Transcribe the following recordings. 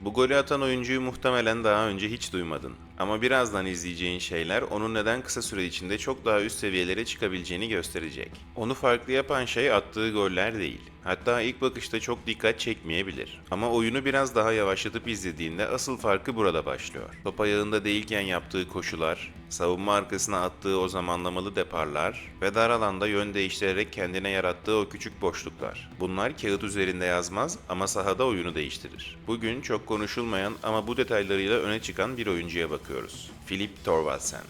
Bu golü atan oyuncuyu muhtemelen daha önce hiç duymadın. Ama birazdan izleyeceğin şeyler onun neden kısa süre içinde çok daha üst seviyelere çıkabileceğini gösterecek. Onu farklı yapan şey attığı goller değil. Hatta ilk bakışta çok dikkat çekmeyebilir. Ama oyunu biraz daha yavaşlatıp izlediğinde asıl farkı burada başlıyor. Top ayağında değilken yaptığı koşular, savunma arkasına attığı o zamanlamalı deparlar ve dar alanda yön değiştirerek kendine yarattığı o küçük boşluklar. Bunlar kağıt üzerinde yazmaz ama sahada oyunu değiştirir. Bugün çok konuşulmayan ama bu detaylarıyla öne çıkan bir oyuncuya bakıyoruz. Filip Thorvaldsen.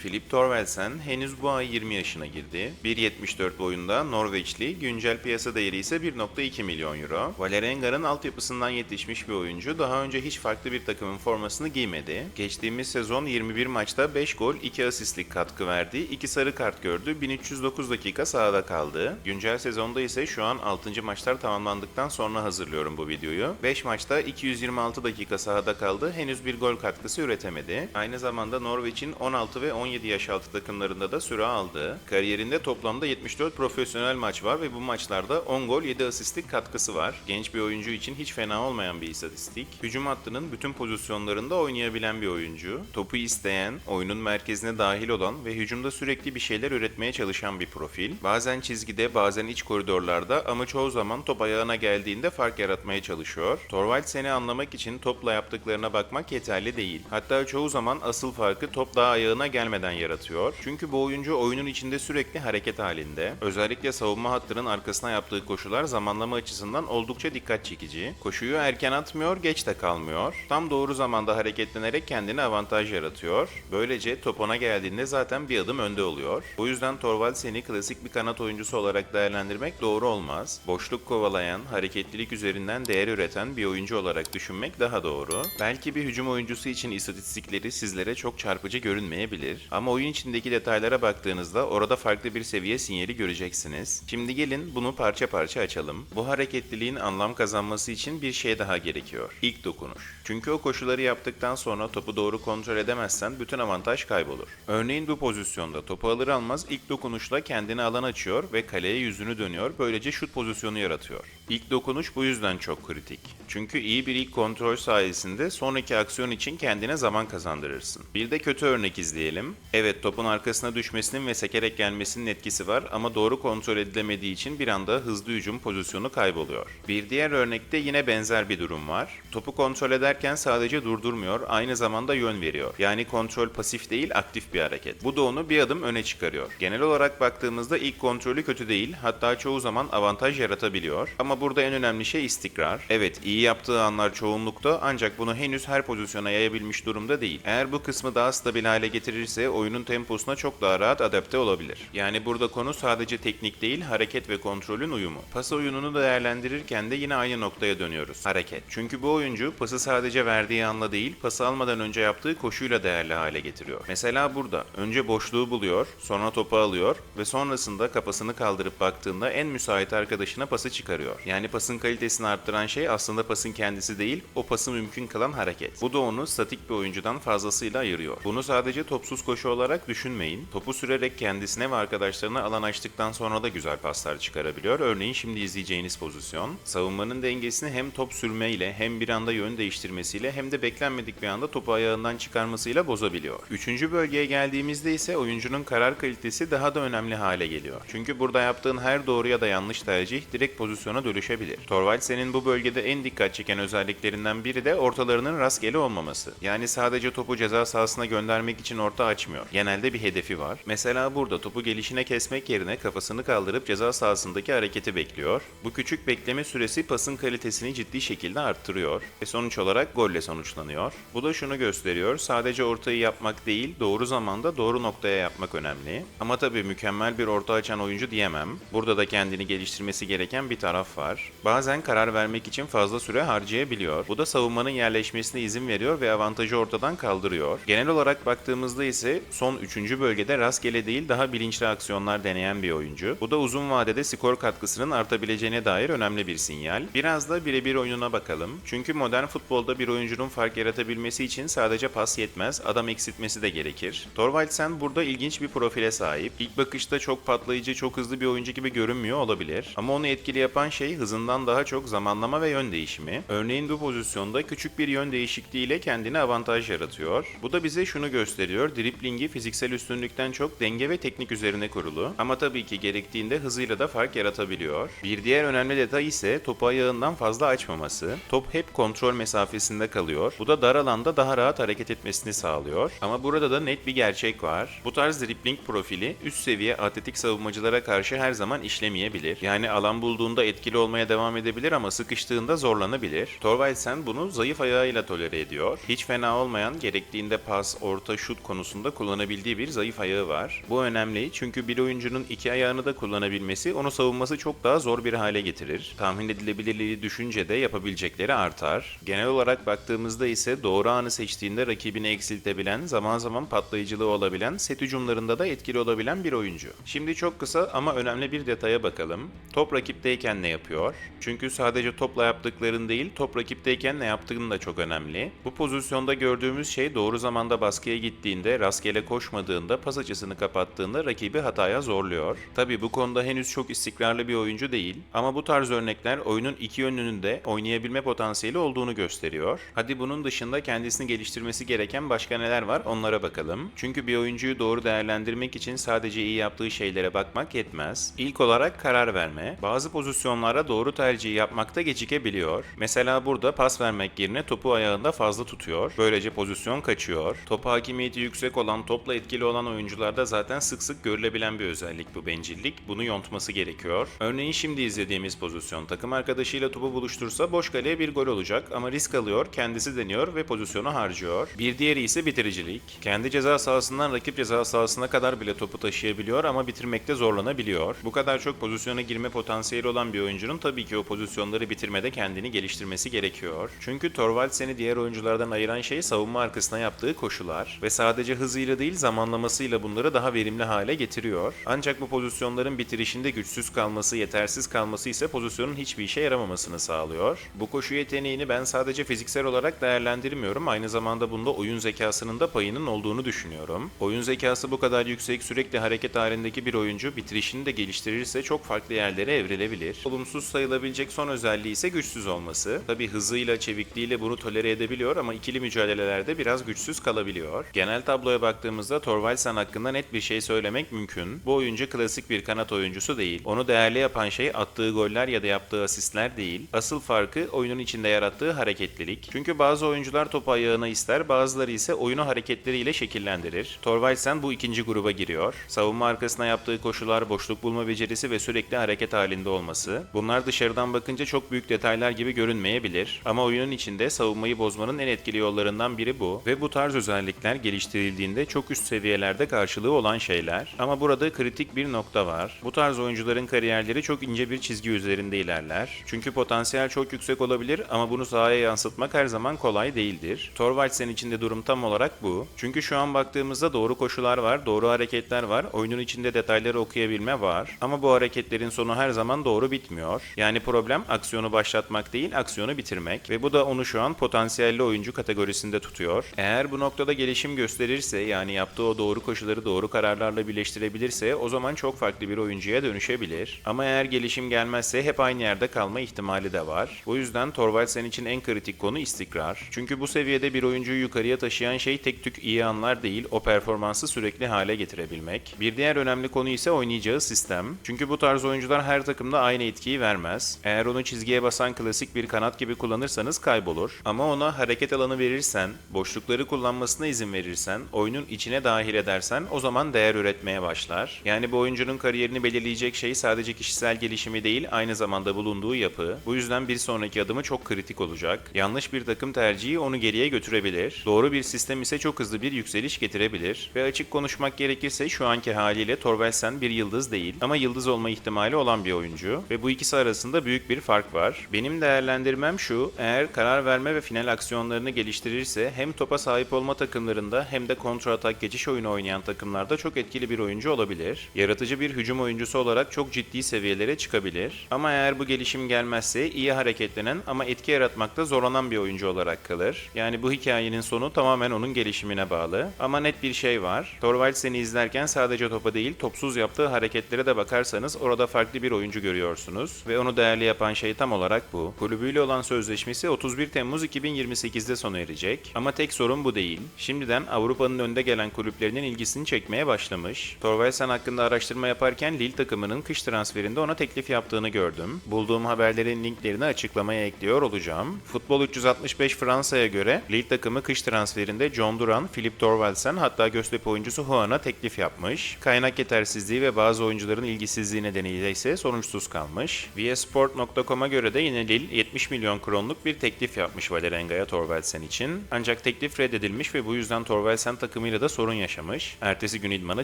Filip Thorvaldsen henüz bu ay 20 yaşına girdi. 1.74 boyunda Norveçli, güncel piyasa değeri ise 1.2 milyon euro. Vålerenga'nın altyapısından yetişmiş bir oyuncu, daha önce hiç farklı bir takımın formasını giymedi. Geçtiğimiz sezon 21 maçta 5 gol, 2 asistlik katkı verdi, 2 sarı kart gördü, 1309 dakika sahada kaldı. Güncel sezonda ise şu an 6. maçlar tamamlandıktan sonra hazırlıyorum bu videoyu. 5 maçta 226 dakika sahada kaldı, henüz bir gol katkısı üretemedi. Aynı zamanda Norveç'in 16 ve 17 yaş altı takımlarında da süre aldı. Kariyerinde toplamda 74 profesyonel maç var ve bu maçlarda 10 gol 7 asistlik katkısı var. Genç bir oyuncu için hiç fena olmayan bir istatistik. Hücum hattının bütün pozisyonlarında oynayabilen bir oyuncu. Topu isteyen, oyunun merkezine dahil olan ve hücumda sürekli bir şeyler üretmeye çalışan bir profil. Bazen çizgide, bazen iç koridorlarda ama çoğu zaman top ayağına geldiğinde fark yaratmaya çalışıyor. Thorvaldsen'i anlamak için topla yaptıklarına bakmak yeterli değil. Hatta çoğu zaman asıl farkı top daha ayağına gelmeden yaratıyor. Çünkü bu oyuncu oyunun içinde sürekli hareket halinde. Özellikle savunma hattının arkasına yaptığı koşular zamanlama açısından oldukça dikkat çekici. Koşuyu erken atmıyor, geç de kalmıyor. Tam doğru zamanda hareketlenerek kendine avantaj yaratıyor. Böylece top ona geldiğinde zaten bir adım önde oluyor. Bu yüzden Thorvaldsen'i klasik bir kanat oyuncusu olarak değerlendirmek doğru olmaz. Boşluk kovalayan, hareketlilik üzerinden değer üreten bir oyuncu olarak düşünmek daha doğru. Belki bir hücum oyuncusu için istatistikleri sizlere çok çarpıcı görünmeyebilir. Ama oyun içindeki detaylara baktığınızda orada farklı bir seviye sinyali göreceksiniz. Şimdi gelin bunu parça parça açalım. Bu hareketliliğin anlam kazanması için bir şey daha gerekiyor. İlk dokunuş. Çünkü o koşuları yaptıktan sonra topu doğru kontrol edemezsen bütün avantaj kaybolur. Örneğin bu pozisyonda topu alır almaz ilk dokunuşla kendine alan açıyor ve kaleye yüzünü dönüyor. Böylece şut pozisyonu yaratıyor. İlk dokunuş bu yüzden çok kritik. Çünkü iyi bir ilk kontrol sayesinde sonraki aksiyon için kendine zaman kazandırırsın. Bir de kötü örnek izleyelim. Evet, topun arkasına düşmesinin ve sekerek gelmesinin etkisi var ama doğru kontrol edilemediği için bir anda hızlı hücum pozisyonu kayboluyor. Bir diğer örnekte yine benzer bir durum var. Topu kontrol ederken sadece durdurmuyor, aynı zamanda yön veriyor. Yani kontrol pasif değil, aktif bir hareket. Bu da onu bir adım öne çıkarıyor. Genel olarak baktığımızda ilk kontrolü kötü değil, hatta çoğu zaman avantaj yaratabiliyor. Ama burada en önemli şey istikrar. Evet, iyi yaptığı anlar çoğunlukta ancak bunu henüz her pozisyona yayabilmiş durumda değil. Eğer bu kısmı daha stabil hale getirirse oyunun temposuna çok daha rahat adapte olabilir. Yani burada konu sadece teknik değil, hareket ve kontrolün uyumu. Pas oyununu değerlendirirken de yine aynı noktaya dönüyoruz. Hareket. Çünkü bu oyuncu pası sadece verdiği anla değil, pası almadan önce yaptığı koşuyla değerli hale getiriyor. Mesela burada önce boşluğu buluyor, sonra topu alıyor ve sonrasında kafasını kaldırıp baktığında en müsait arkadaşına pası çıkarıyor. Yani pasın kalitesini arttıran şey aslında pasın kendisi değil, o pası mümkün kılan hareket. Bu da onu statik bir oyuncudan fazlasıyla ayırıyor. Bunu sadece topsuz koşu olarak düşünmeyin. Topu sürerek kendisine ve arkadaşlarına alan açtıktan sonra da güzel paslar çıkarabiliyor. Örneğin şimdi izleyeceğiniz pozisyon. Savunmanın dengesini hem top sürmeyle hem bir anda yön değiştirmesiyle hem de beklenmedik bir anda topu ayağından çıkarmasıyla bozabiliyor. Üçüncü bölgeye geldiğimizde ise oyuncunun karar kalitesi daha da önemli hale geliyor. Çünkü burada yaptığın her doğru ya da yanlış tercih direkt pozisyona dönüşebilir. Thorvaldsen'in bu bölgede en dikkat çeken özelliklerinden biri de ortalarının rastgele olmaması. Yani sadece topu ceza sahasına göndermek için orta açmıyor. Genelde bir hedefi var. Mesela burada topu gelişine kesmek yerine kafasını kaldırıp ceza sahasındaki hareketi bekliyor. Bu küçük bekleme süresi pasın kalitesini ciddi şekilde arttırıyor ve sonuç olarak golle sonuçlanıyor. Bu da şunu gösteriyor, sadece ortayı yapmak değil, doğru zamanda doğru noktaya yapmak önemli. Ama tabii mükemmel bir orta açan oyuncu diyemem. Burada da kendini geliştirmesi gereken bir taraf var. Bazen karar vermek için fazla süre harcayabiliyor. Bu da savunmanın yerleşmesine izin veriyor ve avantajı ortadan kaldırıyor. Genel olarak baktığımızda ise ise son 3. bölgede rastgele değil daha bilinçli aksiyonlar deneyen bir oyuncu. Bu da uzun vadede skor katkısının artabileceğine dair önemli bir sinyal. Biraz da birebir oyununa bakalım. Çünkü modern futbolda bir oyuncunun fark yaratabilmesi için sadece pas yetmez, adam eksiltmesi de gerekir. Thorvaldsen burada ilginç bir profile sahip. İlk bakışta çok patlayıcı, çok hızlı bir oyuncu gibi görünmüyor olabilir. Ama onu etkili yapan şey hızından daha çok zamanlama ve yön değişimi. Örneğin bu pozisyonda küçük bir yön değişikliğiyle kendine avantaj yaratıyor. Bu da bize şunu gösteriyor. Driblingi fiziksel üstünlükten çok denge ve teknik üzerine kurulu. Ama tabii ki gerektiğinde hızıyla da fark yaratabiliyor. Bir diğer önemli detay ise topu ayağından fazla açmaması. Top hep kontrol mesafesinde kalıyor. Bu da dar alanda daha rahat hareket etmesini sağlıyor. Ama burada da net bir gerçek var. Bu tarz dribling profili üst seviye atletik savunmacılara karşı her zaman işlemeyebilir. Yani alan bulduğunda etkili olmaya devam edebilir ama sıkıştığında zorlanabilir. Thorvaldsen bunu zayıf ayağıyla tolere ediyor. Hiç fena olmayan, gerektiğinde pas, orta, şut konusunda kullanabildiği bir zayıf ayağı var. Bu önemli çünkü bir oyuncunun iki ayağını da kullanabilmesi onu savunması çok daha zor bir hale getirir. Tahmin edilebilirliği düşünce de yapabilecekleri artar. Genel olarak baktığımızda ise doğru anı seçtiğinde rakibini eksiltebilen, zaman zaman patlayıcılığı olabilen, set hücumlarında da etkili olabilen bir oyuncu. Şimdi çok kısa ama önemli bir detaya bakalım. Top rakipteyken ne yapıyor? Çünkü sadece topla yaptıkların değil, top rakipteyken ne yaptığın da çok önemli. Bu pozisyonda gördüğümüz şey doğru zamanda baskıya gittiğinde, rastgele koşmadığında, pas açısını kapattığında rakibi hataya zorluyor. Tabii bu konuda henüz çok istikrarlı bir oyuncu değil ama bu tarz örnekler oyunun iki yönünün de oynayabilme potansiyeli olduğunu gösteriyor. Hadi bunun dışında kendisini geliştirmesi gereken başka neler var onlara bakalım. Çünkü bir oyuncuyu doğru değerlendirmek için sadece iyi yaptığı şeylere bakmak yetmez. İlk olarak karar verme. Bazı pozisyonlara doğru tercihi yapmakta gecikebiliyor. Mesela burada pas vermek yerine topu ayağında fazla tutuyor. Böylece pozisyon kaçıyor. Top hakimiyeti yüksek olan, topla etkili olan oyuncularda zaten sık sık görülebilen bir özellik bu bencillik. Bunu yontması gerekiyor. Örneğin şimdi izlediğimiz pozisyon takım arkadaşıyla topu buluştursa boş kaleye bir gol olacak ama risk alıyor, kendisi deniyor ve pozisyonu harcıyor. Bir diğeri ise bitiricilik. Kendi ceza sahasından rakip ceza sahasına kadar bile topu taşıyabiliyor ama bitirmekte zorlanabiliyor. Bu kadar çok pozisyona girme potansiyeli olan bir oyuncunun tabii ki o pozisyonları bitirmede kendini geliştirmesi gerekiyor. Çünkü Thorvaldsen'i diğer oyunculardan ayıran şey savunma arkasına yaptığı koşular ve sadece hızıyla değil zamanlamasıyla bunları daha verimli hale getiriyor. Ancak bu pozisyonların bitirişinde güçsüz kalması, yetersiz kalması ise pozisyonun hiçbir işe yaramamasını sağlıyor. Bu koşu yeteneğini ben sadece fiziksel olarak değerlendirmiyorum, aynı zamanda bunda oyun zekasının da payının olduğunu düşünüyorum. Oyun zekası bu kadar yüksek, sürekli hareket halindeki bir oyuncu bitirişini de geliştirirse çok farklı yerlere evrilebilir. Olumsuz sayılabilecek son özelliği ise güçsüz olması. Tabii hızıyla, çevikliğiyle bunu tolere edebiliyor ama ikili mücadelelerde biraz güçsüz kalabiliyor. Genel tabloya baktığımızda Thorvaldsen hakkında net bir şey söylemek mümkün. Bu oyuncu klasik bir kanat oyuncusu değil. Onu değerli yapan şey attığı goller ya da yaptığı asistler değil. Asıl farkı oyunun içinde yarattığı hareketlilik. Çünkü bazı oyuncular topu ayağına ister, bazıları ise oyunu hareketleriyle şekillendirir. Thorvaldsen bu ikinci gruba giriyor. Savunma arkasına yaptığı koşular, boşluk bulma becerisi ve sürekli hareket halinde olması. Bunlar dışarıdan bakınca çok büyük detaylar gibi görünmeyebilir. Ama oyunun içinde savunmayı bozmanın en etkili yollarından biri bu. Ve bu tarz özellikler geliştirildiğinde çok üst seviyelerde karşılığı olan şeyler. Ama burada kritik bir nokta var. Bu tarz oyuncuların kariyerleri çok ince bir çizgi üzerinde ilerler. Çünkü potansiyel çok yüksek olabilir ama bunu sahaya yansıtmak her zaman kolay değildir. Thorvaldsen için de durum tam olarak bu. Çünkü şu an baktığımızda doğru koşular var, doğru hareketler var, oyunun içinde detayları okuyabilme var. Ama bu hareketlerin sonu her zaman doğru bitmiyor. Yani problem aksiyonu başlatmak değil, aksiyonu bitirmek. Ve bu da onu şu an potansiyelli oyuncu kategorisinde tutuyor. Eğer bu noktada gelişim gösterirse, yani yaptığı o doğru koşuları doğru kararlarla birleştirebilirse o zaman çok farklı bir oyuncuya dönüşebilir. Ama eğer gelişim gelmezse hep aynı yerde kalma ihtimali de var. O yüzden Thorvaldsen için en kritik konu istikrar. Çünkü bu seviyede bir oyuncuyu yukarıya taşıyan şey tek tük iyi anlar değil, o performansı sürekli hale getirebilmek. Bir diğer önemli konu ise oynayacağı sistem. Çünkü bu tarz oyuncular her takımda aynı etkiyi vermez. Eğer onu çizgiye basan klasik bir kanat gibi kullanırsanız kaybolur. Ama ona hareket alanı verirsen, boşlukları kullanmasına izin verirsen, oyunun içine dahil edersen o zaman değer üretmeye başlar. Yani bu oyuncunun kariyerini belirleyecek şey sadece kişisel gelişimi değil, aynı zamanda bulunduğu yapı. Bu yüzden bir sonraki adımı çok kritik olacak. Yanlış bir takım tercihi onu geriye götürebilir. Doğru bir sistem ise çok hızlı bir yükseliş getirebilir. Ve açık konuşmak gerekirse şu anki haliyle Thorvaldsen bir yıldız değil ama yıldız olma ihtimali olan bir oyuncu ve bu ikisi arasında büyük bir fark var. Benim değerlendirmem şu: eğer karar verme ve final aksiyonlarını geliştirirse hem topa sahip olma takımlarında hem de kontrol kontra atak geçiş oyunu oynayan takımlarda çok etkili bir oyuncu olabilir. Yaratıcı bir hücum oyuncusu olarak çok ciddi seviyelere çıkabilir. Ama eğer bu gelişim gelmezse iyi hareketlenen ama etki yaratmakta zorlanan bir oyuncu olarak kalır. Yani bu hikayenin sonu tamamen onun gelişimine bağlı. Ama net bir şey var. Torvalds'eni izlerken sadece topa değil, topsuz yaptığı hareketlere de bakarsanız orada farklı bir oyuncu görüyorsunuz. Ve onu değerli yapan şey tam olarak bu. Kulübüyle olan sözleşmesi 31 Temmuz 2028'de sona erecek. Ama tek sorun bu değil. Şimdiden Avrupa'nın önde gelen kulüplerinin ilgisini çekmeye başlamış. Torvaldsen hakkında araştırma yaparken Lille takımının kış transferinde ona teklif yaptığını gördüm. Bulduğum haberlerin linklerini açıklamaya ekliyor olacağım. Futbol 365 Fransa'ya göre Lille takımı kış transferinde John Duran, Philippe Torvaldsen hatta Göztepe oyuncusu Juan'a teklif yapmış. Kaynak yetersizliği ve bazı oyuncuların ilgisizliği nedeniyle ise sonuçsuz kalmış. VSport.com'a göre de yine Lille 70 milyon kronluk bir teklif yapmış Vålerenga'ya Torvaldsen için. Ancak teklif reddedilmiş ve bu yüzden Torvaldsen takımıyla da sorun yaşamış. Ertesi gün idmana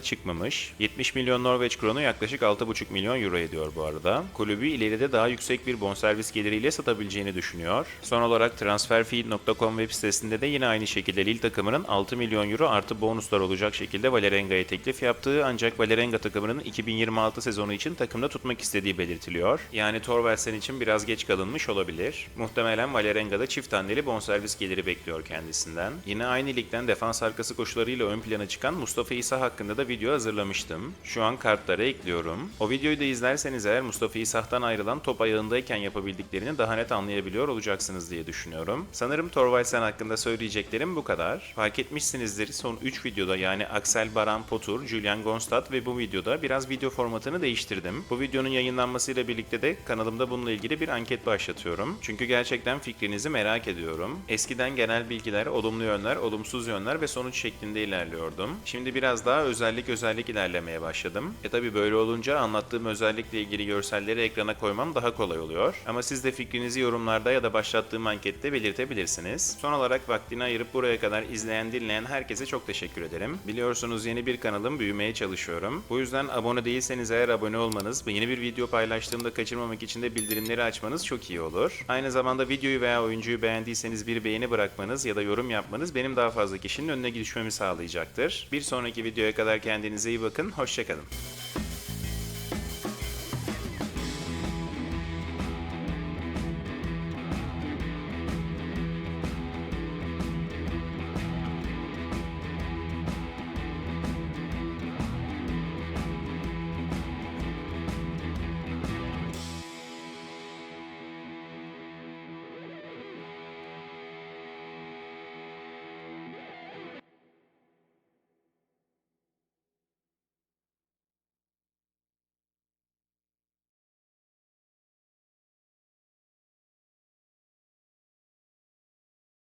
çıkmamış. 70 milyon Norveç kronu yaklaşık 6,5 milyon euro ediyor bu arada. Kulübü ileride daha yüksek bir bonservis geliriyle satabileceğini düşünüyor. Son olarak transferfeed.com web sitesinde de yine aynı şekilde Lille takımının 6 milyon euro artı bonuslar olacak şekilde Vålerenga'ya teklif yaptığı ancak Vålerenga takımının 2026 sezonu için takımda tutmak istediği belirtiliyor. Yani Torvaldsen için biraz geç kalınmış olabilir. Muhtemelen Vålerenga'da çift haneli bonservis geliri bekliyor kendisinden. Yine aynı ligden defans arkası koşularıyla ön plana çıkan Mustafa İsa hakkında da video hazırlamıştım. Şu an kartlara ekliyorum. O videoyu da izlerseniz eğer Mustafa İsa'dan ayrılan top ayağındayken yapabildiklerini daha net anlayabiliyor olacaksınız diye düşünüyorum. Sanırım Torvaldsen hakkında söyleyeceklerim bu kadar. Fark etmişsinizdir son 3 videoda yani Axel Baran Potur, Julian Gonstadt ve bu videoda biraz video formatını değiştirdim. Bu videonun yayınlanmasıyla birlikte de kanalımda bununla ilgili bir anket başlatıyorum. Çünkü gerçekten fikrinizi merak ediyorum. Eskiden genel bilgiler, olumlu yönler, olumsuz yönler ve sonuç şeklinde ilerliyordum. Şimdi biraz daha özellik ilerlemeye başladım. Tabi böyle olunca anlattığım özellikle ilgili görselleri ekrana koymam daha kolay oluyor. Ama siz de fikrinizi yorumlarda ya da başlattığım ankette belirtebilirsiniz. Son olarak vaktini ayırıp buraya kadar izleyen, dinleyen herkese çok teşekkür ederim. Biliyorsunuz yeni bir kanalım, büyümeye çalışıyorum. Bu yüzden abone değilseniz eğer abone olmanız ve yeni bir video paylaştığımda kaçırmamak için de bildirimleri açmanız çok iyi olur. Aynı zamanda videoyu veya oyuncuyu beğendiyseniz bir beğeni bırakmanız ya da yorum yapmanız benim daha fazla kişinin önüne düşmemi sağlayacaktır. Bir sonraki videoya kadar kendinize iyi bakın, hoşça kalın.